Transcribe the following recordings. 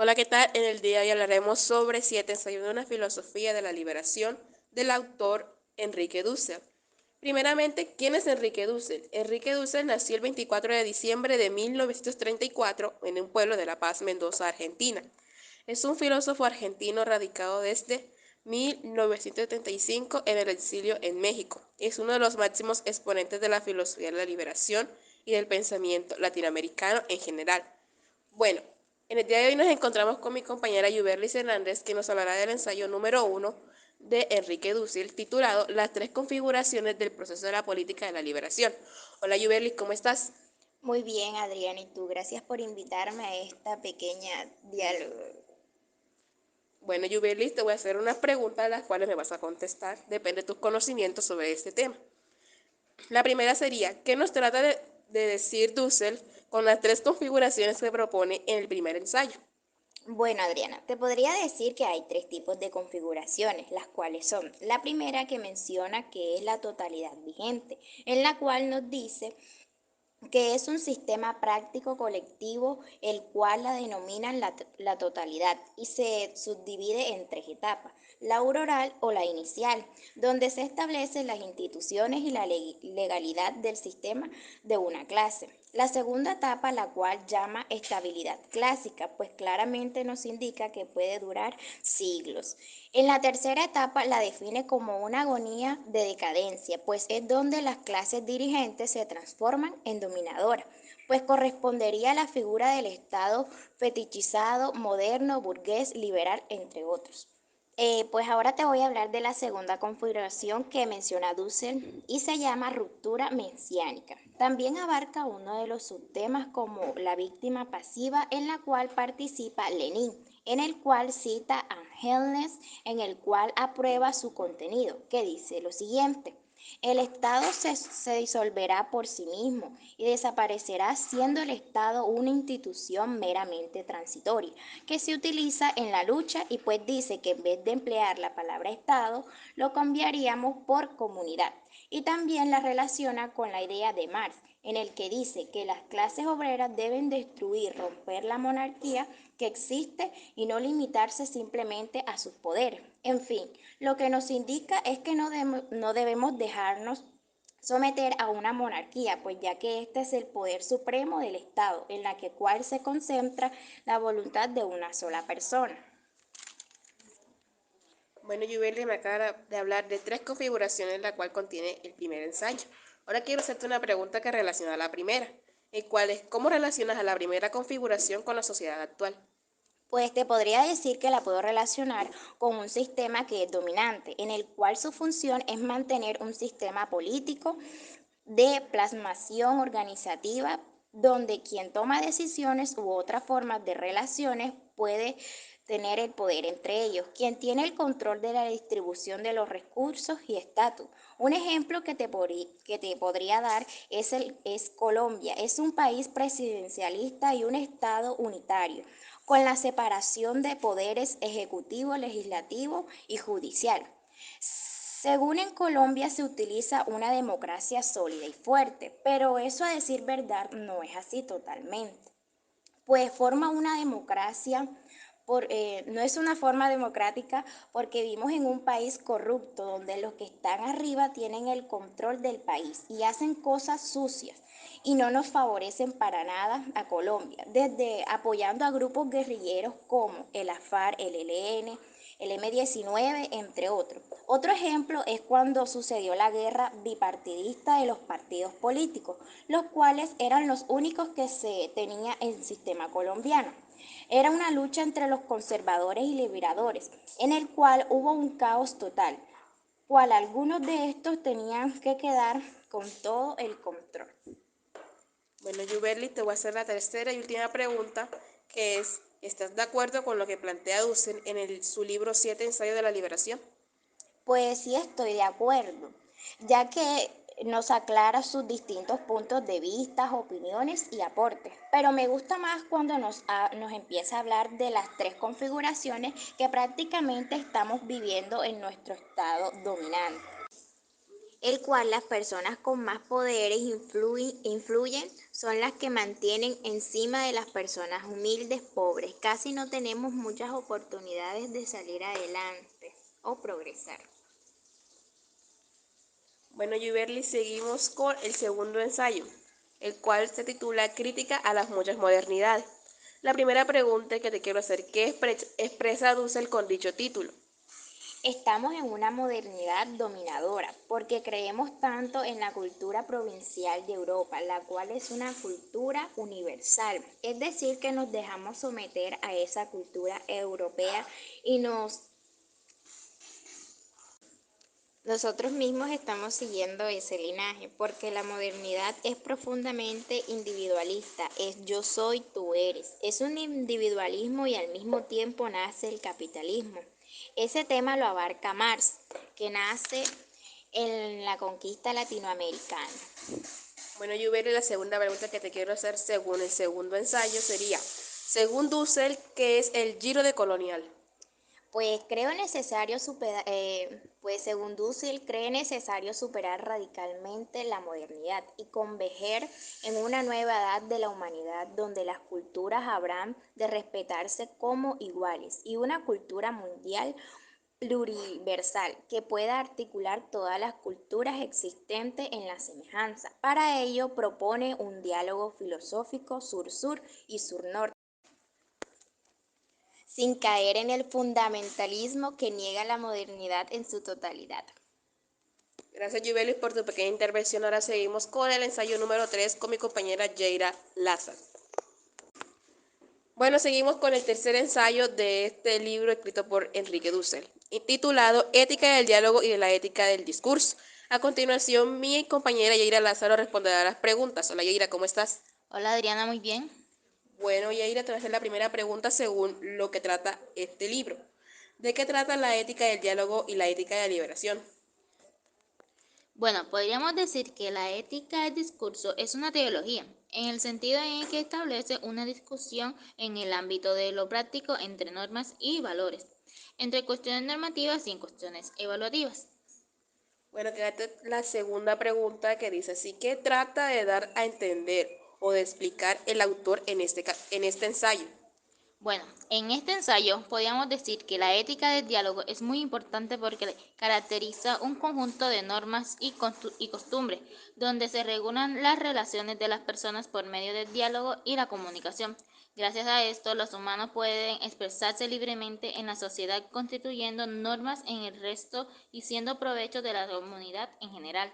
Hola, ¿qué tal? En el día de hoy hablaremos sobre siete ensayos de una filosofía de la liberación del autor Enrique Dussel. Primeramente, ¿quién es Enrique Dussel? Enrique Dussel nació el 24 de diciembre de 1934 en un pueblo de La Paz, Mendoza, Argentina. Es un filósofo argentino radicado desde 1975 en el exilio en México. Es uno de los máximos exponentes de la filosofía de la liberación y del pensamiento latinoamericano en general. Bueno, en el día de hoy nos encontramos con mi compañera Yuberlis Hernández, que nos hablará del ensayo número uno de Enrique Dussel, titulado Las tres configuraciones del proceso de la política de la liberación. Hola Yuberlis, ¿cómo estás? Muy bien, Adrián, y tú, gracias por invitarme a esta pequeña diálogo. Bueno, Yuberlis, te voy a hacer unas preguntas a las cuales me vas a contestar. Depende de tus conocimientos sobre este tema. La primera sería, ¿qué nos trata de decir Dussel con las tres configuraciones que propone en el primer ensayo? Bueno, Adriana, te podría decir que hay tres tipos de configuraciones, las cuales son la primera que menciona que es la totalidad vigente, en la cual nos dice que es un sistema práctico colectivo el cual la denominan la totalidad y se subdivide en tres etapas, la auroral o la inicial, donde se establecen las instituciones y la legalidad del sistema de una clase. La segunda etapa, la cual llama estabilidad clásica, pues claramente nos indica que puede durar siglos. En la tercera etapa la define como una agonía de decadencia, pues es donde las clases dirigentes se transforman en dominadoras, pues correspondería a la figura del Estado fetichizado, moderno, burgués, liberal, entre otros. Pues ahora te voy a hablar de la segunda configuración que menciona Dussel y se llama ruptura mesiánica. También abarca uno de los subtemas como la víctima pasiva en la cual participa Lenin, en el cual cita a Helnes, en el cual aprueba su contenido, que dice lo siguiente. El Estado se disolverá por sí mismo y desaparecerá siendo el Estado una institución meramente transitoria, que se utiliza en la lucha y pues dice que en vez de emplear la palabra Estado, lo cambiaríamos por comunidad. Y también la relaciona con la idea de Marx, en el que dice que las clases obreras deben destruir, romper la monarquía que existe y no limitarse simplemente a sus poderes. En fin, lo que nos indica es que no debemos dejarnos someter a una monarquía, pues ya que este es el poder supremo del Estado, en la que cual se concentra la voluntad de una sola persona. Bueno, Yuberlis me acaba de hablar de tres configuraciones, la cual contiene el primer ensayo. Ahora quiero hacerte una pregunta que relaciona a la primera, el cual es ¿cómo relacionas a la primera configuración con la sociedad actual? Pues te podría decir que la puedo relacionar con un sistema que es dominante, en el cual su función es mantener un sistema político de plasmación organizativa donde quien toma decisiones u otras formas de relaciones puede tener el poder entre ellos, quien tiene el control de la distribución de los recursos y estatus. Un ejemplo que te podría dar es Colombia. Es un país presidencialista y un estado unitario, con la separación de poderes ejecutivo, legislativo y judicial. Según en Colombia se utiliza una democracia sólida y fuerte, pero eso a decir verdad no es así totalmente, pues forma una democracia, no es una forma democrática porque vivimos en un país corrupto donde los que están arriba tienen el control del país y hacen cosas sucias y no nos favorecen para nada a Colombia, desde apoyando a grupos guerrilleros como el AFAR, el ELN, el M-19, entre otros. Otro ejemplo es cuando sucedió la guerra bipartidista de los partidos políticos, los cuales eran los únicos que se tenía en el sistema colombiano. Era una lucha entre los conservadores y liberadores, en el cual hubo un caos total, cual algunos de estos tenían que quedar con todo el control. Bueno, Yuberlis, te voy a hacer la tercera y última pregunta, que es, ¿estás de acuerdo con lo que plantea Dussel en su libro Siete ensayos de la liberación? Pues sí estoy de acuerdo, ya que nos aclara sus distintos puntos de vista, opiniones y aportes. Pero me gusta más cuando nos empieza a hablar de las tres configuraciones que prácticamente estamos viviendo en nuestro estado dominante. el cual las personas con más poderes influyen son las que mantienen encima de las personas humildes, pobres. Casi no tenemos muchas oportunidades de salir adelante o progresar. Bueno, Yuberly, seguimos con el segundo ensayo, el cual se titula Crítica a las muchas modernidades. La primera pregunta que te quiero hacer, ¿qué expresa Dussel con dicho título? Estamos en una modernidad dominadora porque creemos tanto en la cultura provincial de Europa, la cual es una cultura universal. Es decir, que nos dejamos someter a esa cultura europea y nosotros mismos estamos siguiendo ese linaje, porque la modernidad es profundamente individualista, es yo soy, tú eres. Es un individualismo y al mismo tiempo nace el capitalismo. Ese tema lo abarca Marx, que nace en la conquista latinoamericana. Bueno, Yuberly, la segunda pregunta que te quiero hacer según el segundo ensayo sería, según Dussel, ¿qué es el giro de colonial? Pues creo necesario superar, según Dussel, cree necesario superar radicalmente la modernidad y converger en una nueva edad de la humanidad donde las culturas habrán de respetarse como iguales y una cultura mundial pluriversal que pueda articular todas las culturas existentes en la semejanza. Para ello propone un diálogo filosófico sur-sur y sur-norte, sin caer en el fundamentalismo que niega la modernidad en su totalidad. Gracias, Yuberly, por tu pequeña intervención. Ahora seguimos con el ensayo número 3 con mi compañera Yaira Lázaro. Bueno, seguimos con el tercer ensayo de este libro escrito por Enrique Dussel, titulado Ética del diálogo y de la ética del discurso. A continuación, mi compañera Yaira Lázaro responderá a las preguntas. Hola, Yaira, ¿cómo estás? Hola Adriana, muy bien. Bueno, Yaira, te voy a hacer la primera pregunta según lo que trata este libro. ¿De qué trata la ética del diálogo y la ética de la liberación? Bueno, podríamos decir que la ética del discurso es una teología, en el sentido en el que establece una discusión en el ámbito de lo práctico entre normas y valores, entre cuestiones normativas y en cuestiones evaluativas. Bueno, quédate la segunda pregunta que dice así, ¿qué trata de dar a entender o de explicar el autor en este ensayo? Bueno, en este ensayo podríamos decir que la ética del diálogo es muy importante porque caracteriza un conjunto de normas y costumbres, donde se regulan las relaciones de las personas por medio del diálogo y la comunicación. Gracias a esto, los humanos pueden expresarse libremente en la sociedad, constituyendo normas en el resto y siendo provecho de la comunidad en general.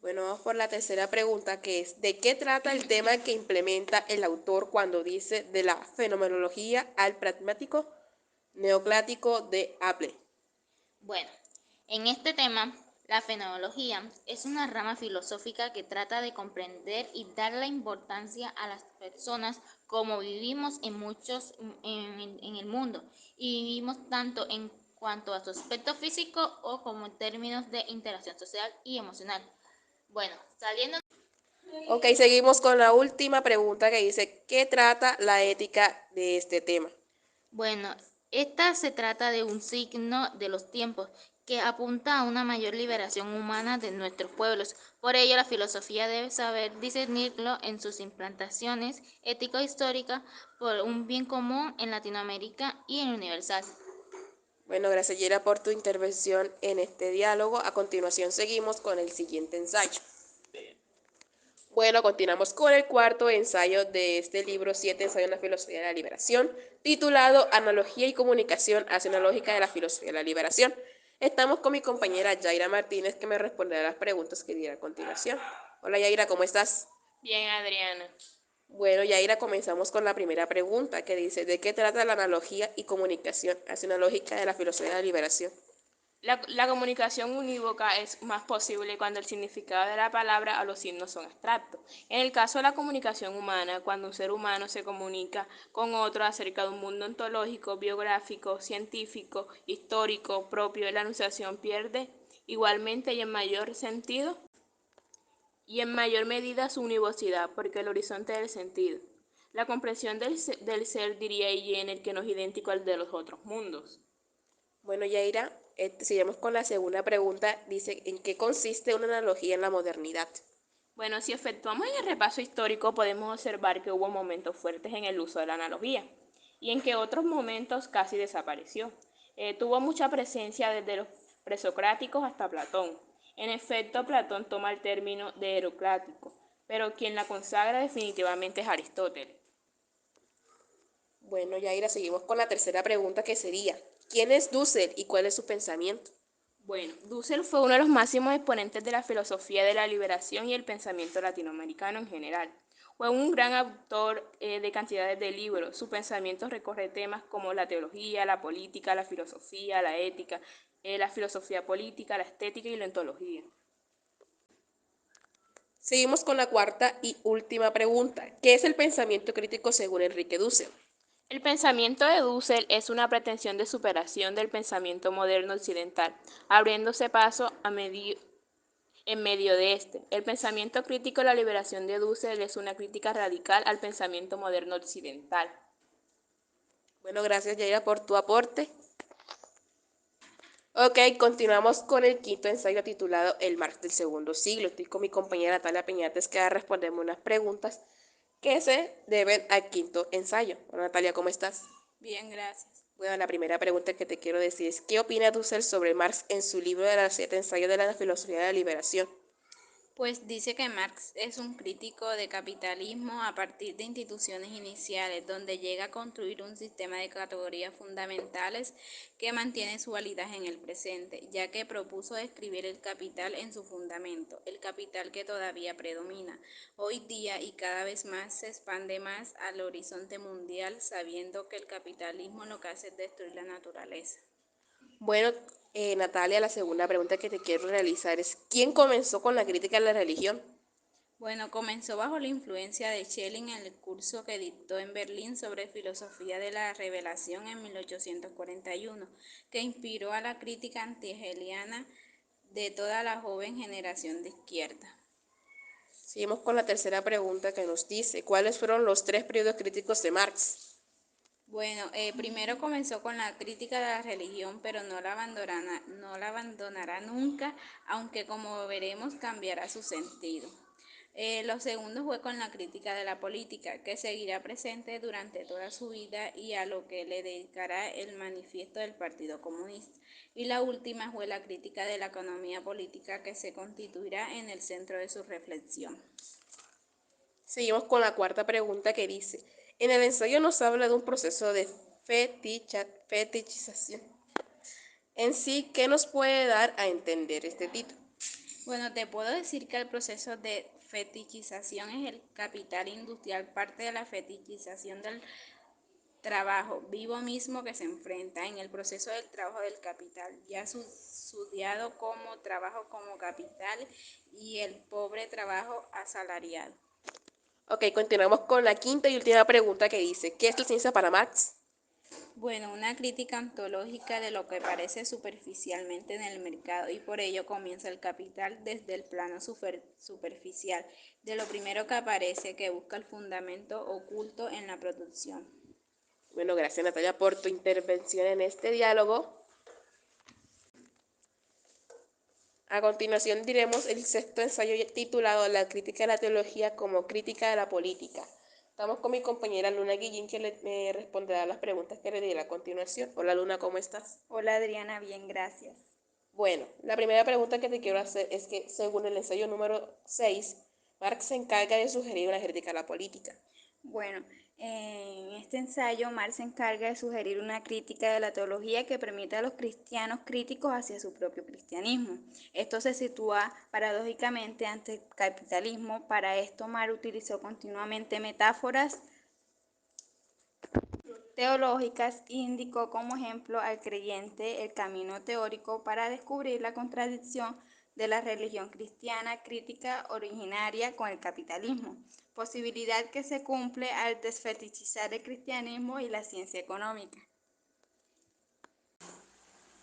Bueno, vamos por la tercera pregunta, que es, ¿de qué trata el tema que implementa el autor cuando dice de la fenomenología al pragmático neoclásico de Apple? Bueno, en este tema, la fenomenología es una rama filosófica que trata de comprender y dar la importancia a las personas como vivimos en el mundo y vivimos tanto en cuanto a su aspecto físico o como en términos de interacción social y emocional. Bueno, saliendo. Ok, seguimos con la última pregunta que dice, ¿qué trata la ética de este tema? Bueno, esta se trata de un signo de los tiempos que apunta a una mayor liberación humana de nuestros pueblos. Por ello, la filosofía debe saber discernirlo en sus implantaciones ético-históricas por un bien común en Latinoamérica y en universal. Bueno, gracias Yera por tu intervención en este diálogo. A continuación seguimos con el siguiente ensayo. Bueno, continuamos con el cuarto ensayo de este libro, 7 ensayos en la filosofía de la liberación, titulado Analogía y comunicación hacia una lógica de la filosofía de la liberación. Estamos con mi compañera Yaira Martínez, que me responderá a las preguntas que dirá a continuación. Hola Yaira, ¿cómo estás? Bien, Adriana. Bueno, Yaira, comenzamos con la primera pregunta, que dice, ¿de qué trata la analogía y comunicación hacia una lógica de la filosofía de la liberación? La comunicación unívoca es más posible cuando el significado de la palabra o los signos son abstractos. En el caso de la comunicación humana, cuando un ser humano se comunica con otro acerca de un mundo ontológico, biográfico, científico, histórico, propio, la enunciación pierde igualmente y en mayor medida su univocidad, porque el horizonte del sentido. La comprensión del ser, diría Jenner, que no es idéntico al de los otros mundos. Bueno, Yaira, Seguimos con la segunda pregunta. Dice, ¿en qué consiste una analogía en la modernidad? Bueno, si efectuamos el repaso histórico, podemos observar que hubo momentos fuertes en el uso de la analogía y en que otros momentos casi desapareció. Tuvo mucha presencia desde los presocráticos hasta Platón. En efecto, Platón toma el término de herocrático, pero quien la consagra definitivamente es Aristóteles. Bueno, Yaira, seguimos con la tercera pregunta que sería, ¿quién es Dussel y cuál es su pensamiento? Bueno, Dussel fue uno de los máximos exponentes de la filosofía de la liberación y el pensamiento latinoamericano en general. Fue un gran autor de cantidades de libros. Su pensamiento recorre temas como la teología, la política, la filosofía, la ética, la filosofía política, la estética y la ontología. Seguimos con la cuarta y última pregunta. ¿Qué es el pensamiento crítico según Enrique Dussel? El pensamiento de Dussel es una pretensión de superación del pensamiento moderno occidental, abriéndose paso en medio de este. El pensamiento crítico de la liberación de Dussel es una crítica radical al pensamiento moderno occidental. Bueno, gracias Yaira por tu aporte. Ok, continuamos con el quinto ensayo titulado El Marx del segundo siglo. Estoy con mi compañera Natalia Peñates que va a responderme unas preguntas que se deben al quinto ensayo. Hola Natalia, ¿cómo estás? Bien, gracias. Bueno, la primera pregunta que te quiero decir es, ¿qué opina Dussel sobre Marx en su libro de los 7 ensayos de la filosofía de la liberación? Pues dice que Marx es un crítico de capitalismo a partir de instituciones iniciales, donde llega a construir un sistema de categorías fundamentales que mantiene su validez en el presente, ya que propuso describir el capital en su fundamento, el capital que todavía predomina hoy día y cada vez más se expande más al horizonte mundial, sabiendo que el capitalismo lo que hace es destruir la naturaleza. Bueno, Natalia, la segunda pregunta que te quiero realizar es, ¿quién comenzó con la crítica de la religión? Bueno, comenzó bajo la influencia de Schelling en el curso que dictó en Berlín sobre filosofía de la revelación en 1841, que inspiró a la crítica antihegeliana de toda la joven generación de izquierda. Seguimos con la tercera pregunta que nos dice, ¿cuáles fueron los 3 periodos críticos de Marx? Bueno, primero comenzó con la crítica de la religión, pero no la abandonará nunca, aunque como veremos cambiará su sentido. Lo segundo fue con la crítica de la política, que seguirá presente durante toda su vida y a lo que le dedicará el manifiesto del Partido Comunista. Y la última fue la crítica de la economía política, que se constituirá en el centro de su reflexión. Seguimos con la cuarta pregunta que dice, en el ensayo nos habla de un proceso de fetichización. En sí, ¿qué nos puede dar a entender este título? Bueno, te puedo decir que el proceso de fetichización es el capital industrial, parte de la fetichización del trabajo vivo mismo que se enfrenta en el proceso del trabajo del capital, ya estudiado como trabajo como capital y el pobre trabajo asalariado. Ok, continuamos con la quinta y última pregunta que dice, ¿qué es la ciencia para Marx? Bueno, una crítica ontológica de lo que parece superficialmente en el mercado y por ello comienza el capital desde el plano superficial, de lo primero que aparece que busca el fundamento oculto en la producción. Bueno, gracias Natalia por tu intervención en este diálogo. A continuación diremos el sexto ensayo titulado La crítica de la teología como crítica de la política. Estamos con mi compañera Luna Guillín que me responderá las preguntas que le diré a continuación. Hola Luna, ¿cómo estás? Hola Adriana, bien, gracias. Bueno, la primera pregunta que te quiero hacer es que según el ensayo número 6, Marx se encarga de sugerir una crítica a la política. Bueno, en este ensayo Marx se encarga de sugerir una crítica de la teología que permita a los cristianos críticos hacia su propio cristianismo. Esto se sitúa paradójicamente ante el capitalismo. Para esto Marx utilizó continuamente metáforas teológicas e indicó como ejemplo al creyente el camino teórico para descubrir la contradicción de la religión cristiana crítica originaria con el capitalismo, posibilidad que se cumple al desfetichizar el cristianismo y la ciencia económica.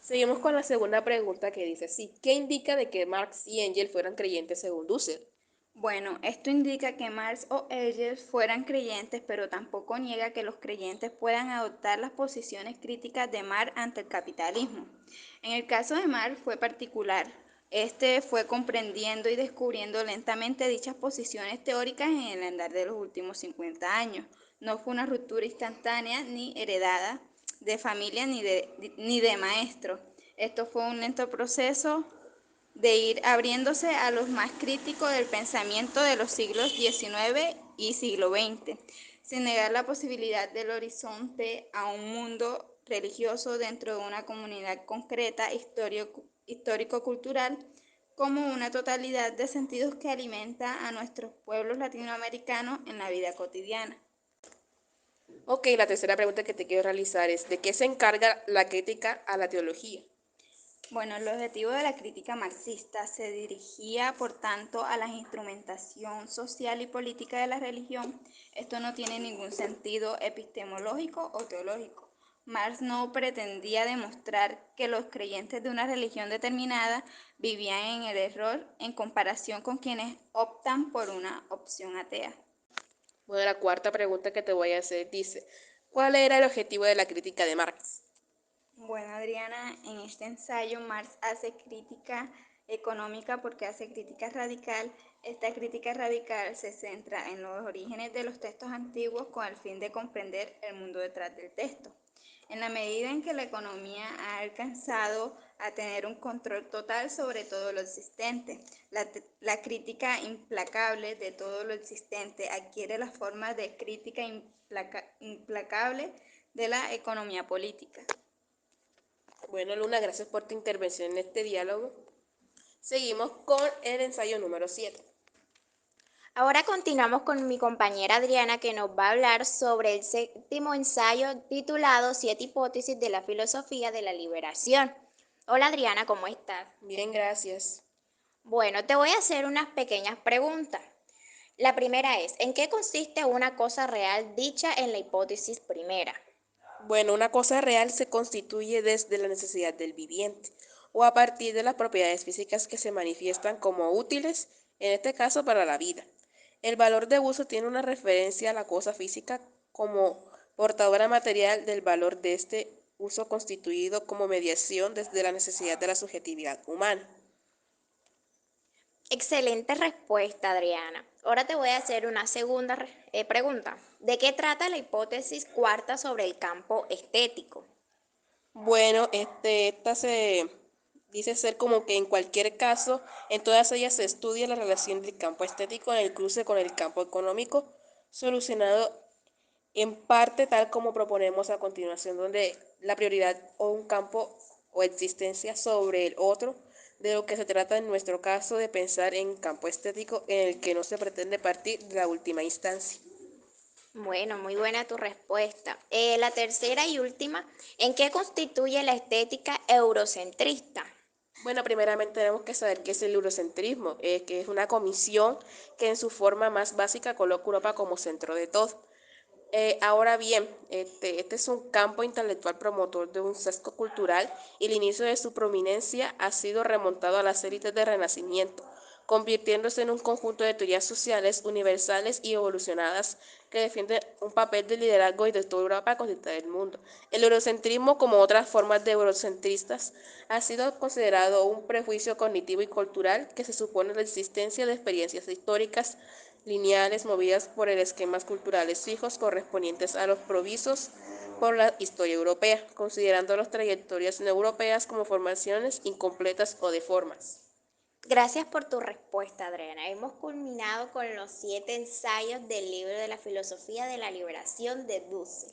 Seguimos con la segunda pregunta que dice así, ¿qué indica de que Marx y Engels fueran creyentes según Dussel? Bueno, esto indica que Marx o Engels fueran creyentes, pero tampoco niega que los creyentes puedan adoptar las posiciones críticas de Marx ante el capitalismo. En el caso de Marx fue particular. Este fue comprendiendo y descubriendo lentamente dichas posiciones teóricas en el andar de los últimos 50 años. No fue una ruptura instantánea ni heredada de familia ni de maestro. Esto fue un lento proceso de ir abriéndose a los más críticos del pensamiento de los siglos XIX y siglo XX, sin negar la posibilidad del horizonte a un mundo religioso dentro de una comunidad concreta histórico-cultural como una totalidad de sentidos que alimenta a nuestros pueblos latinoamericanos en la vida cotidiana. Ok, la tercera pregunta que te quiero realizar es, ¿de qué se encarga la crítica a la teología? Bueno, el objetivo de la crítica marxista se dirigía, por tanto, a la instrumentación social y política de la religión. Esto no tiene ningún sentido epistemológico o teológico. Marx no pretendía demostrar que los creyentes de una religión determinada vivían en el error en comparación con quienes optan por una opción atea. Bueno, la cuarta pregunta que te voy a hacer dice, ¿cuál era el objetivo de la crítica de Marx? Bueno, Adriana, en este ensayo Marx hace crítica económica porque hace crítica radical. Esta crítica radical se centra en los orígenes de los textos antiguos con el fin de comprender el mundo detrás del texto. En la medida en que la economía ha alcanzado a tener un control total sobre todo lo existente, la crítica implacable de todo lo existente adquiere la forma de crítica implacable de la economía política. Bueno, Luna, gracias por tu intervención en este diálogo. Seguimos con el ensayo número 7. Ahora continuamos con mi compañera Adriana que nos va a hablar sobre el séptimo ensayo titulado Siete hipótesis de la filosofía de la liberación. Hola Adriana, ¿cómo estás? Bien, gracias. Bueno, te voy a hacer unas pequeñas preguntas. La primera es, ¿en qué consiste una cosa real dicha en la hipótesis primera? Bueno, una cosa real se constituye desde la necesidad del viviente o a partir de las propiedades físicas que se manifiestan como útiles, en este caso para la vida. El valor de uso tiene una referencia a la cosa física como portadora material del valor de este uso constituido como mediación desde la necesidad de la subjetividad humana. Excelente respuesta, Adriana. Ahora te voy a hacer una segunda pregunta. ¿De qué trata la hipótesis cuarta sobre el campo estético? Bueno, esta se dice ser como que en cualquier caso, en todas ellas se estudia la relación del campo estético en el cruce con el campo económico, solucionado en parte tal como proponemos a continuación, donde la prioridad o un campo o existencia sobre el otro, de lo que se trata en nuestro caso de pensar en campo estético en el que no se pretende partir de la última instancia. Bueno, muy buena tu respuesta. La tercera y última, ¿en qué constituye la estética eurocentrista? Bueno, primeramente tenemos que saber qué es el eurocentrismo, que es una comisión que en su forma más básica coloca a Europa como centro de todo. Ahora bien, este es un campo intelectual promotor de un sesgo cultural y el inicio de su prominencia ha sido remontado a las élites del Renacimiento, convirtiéndose en un conjunto de teorías sociales universales y evolucionadas que defienden un papel de liderazgo y de toda Europa a conquistar el mundo. El eurocentrismo, como otras formas de eurocentristas, ha sido considerado un prejuicio cognitivo y cultural que se supone la existencia de experiencias históricas lineales movidas por esquemas culturales fijos correspondientes a los provisos por la historia europea, considerando las trayectorias no europeas como formaciones incompletas o deformes. Gracias por tu respuesta, Adriana. Hemos culminado con los 7 ensayos del libro de la filosofía de la liberación de Dussel.